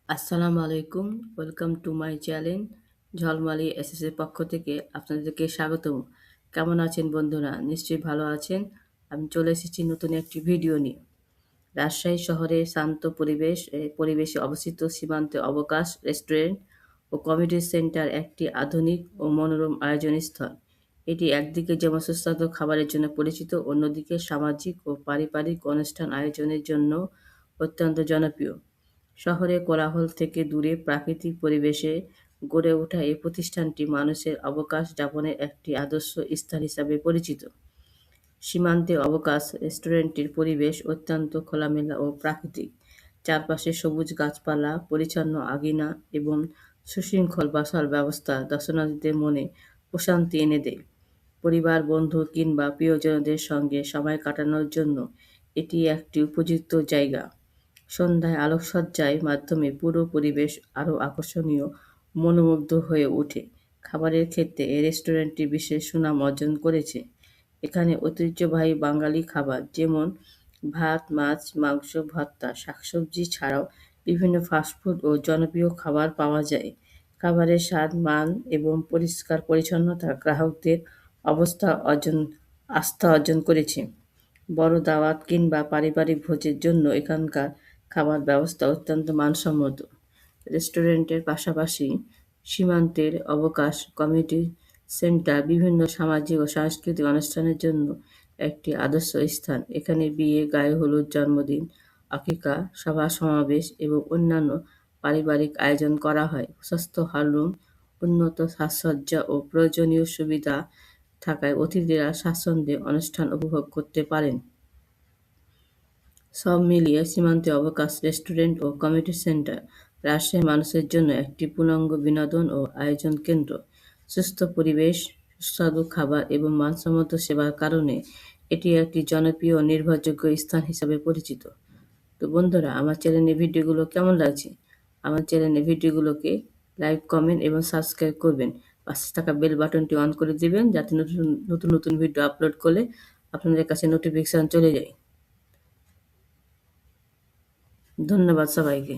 আসসালামু আলাইকুম। Welcome to my channel ঝলমালি এসএসের পক্ষ থেকে আপনাদেরকে স্বাগতম। কেমন আছেন বন্ধুরা? নিশ্চয়ই ভালো আছেন। আমি চলে এসেছি নতুন একটি ভিডিও নিয়ে। রাজশাহী শহরের শান্ত পরিবেশে অবস্থিত সীমান্তে অবকাশ রেস্টুরেন্ট ও কমিউনিটি সেন্টার একটি আধুনিক ও মনোরম আয়োজন স্থল। এটি একদিকে যেমন সুস্বাদু খাবারের জন্য পরিচিত, অন্যদিকে সামাজিক ও পারিবারিক অনুষ্ঠান আয়োজনের জন্য অত্যন্ত জনপ্রিয়। শহরের কোলাহল থেকে দূরে প্রাকৃতিক পরিবেশে গড়ে ওঠা এই প্রতিষ্ঠানটি মানুষের অবকাশ যাপনের একটি আদর্শ স্থান হিসাবে পরিচিত। সীমান্তে অবকাশ রেস্টুরেন্টটির পরিবেশ অত্যন্ত খোলামেলা ও প্রাকৃতিক। চারপাশে সবুজ গাছপালা, পরিচ্ছন্ন আঙিনা এবং সুশৃঙ্খল বসার ব্যবস্থা দর্শনার্থীদের মনে প্রশান্তি এনে দেয়। পরিবার, বন্ধু কিংবা প্রিয়জনদের সঙ্গে সময় কাটানোর জন্য এটি একটি উপযুক্ত জায়গা। সন্ধ্যায় আলোকসজ্জার মাধ্যমে পুরো পরিবেশ আরও আকর্ষণীয়, মনোমুগ্ধ হয়ে ওঠে। খাবারের ক্ষেত্রে এই রেস্টুরেন্টটি বিশেষ সুনাম অর্জন করেছে। এখানে ঐতিহ্যবাহী বাঙালি খাবার যেমন ভাত, মাছ, মাংস, ভর্তা, শাকসবজি ছাড়াও বিভিন্ন ফাস্টফুড ও জনপ্রিয় খাবার পাওয়া যায়। খাবারের স্বাদ, মান এবং পরিষ্কার পরিচ্ছন্নতা গ্রাহকদের আস্থা অর্জন করেছে। বড় দাওয়াত কিংবা পারিবারিক ভোজের জন্য এখানকার খাবার ব্যবস্থা অত্যন্ত মানসম্মত। রেস্টুরেন্টের পাশাপাশি সীমান্তের অবকাশ কমিউনিটি সেন্টার বিভিন্ন সামাজিক ও সাংস্কৃতিক অনুষ্ঠানের জন্য একটি আদর্শ স্থান। এখানে বিয়ে, গায়ে হলুদ, জন্মদিন, আকিকা, সভা-সমাবেশ এবং অন্যান্য পারিবারিক আয়োজন করা হয়। প্রশস্ত হলরুম, উন্নত সাজসজ্জা ও প্রয়োজনীয় সুবিধা থাকায় অতিথিরা স্বাচ্ছন্দ্যে অনুষ্ঠান উপভোগ করতে পারেন। সব মিলিয়ে সীমান্তে অবকাশ রেস্টুরেন্ট ও কমিউনিটি সেন্টার রাজশাহীর মানুষের জন্য একটি পূর্ণাঙ্গ বিনোদন ও আয়োজন কেন্দ্র। সুস্থ পরিবেশ, সুস্বাদু খাবার এবং মানসম্মত সেবার কারণে এটি একটি জনপ্রিয় ও নির্ভরযোগ্য স্থান হিসাবে পরিচিত। তো বন্ধুরা, আমার চ্যানেলের ভিডিওগুলো কেমন লাগছে? আমার চ্যানেলের ভিডিওগুলোকে লাইক, কমেন্ট এবং সাবস্ক্রাইব করবেন। পাশে থাকা বেল বাটনটি অন করে দিবেন যাতে নতুন নতুন নতুন ভিডিও আপলোড করলে আপনাদের কাছে নোটিফিকেশন চলে যায়। ধন্যবাদ সবাইকে।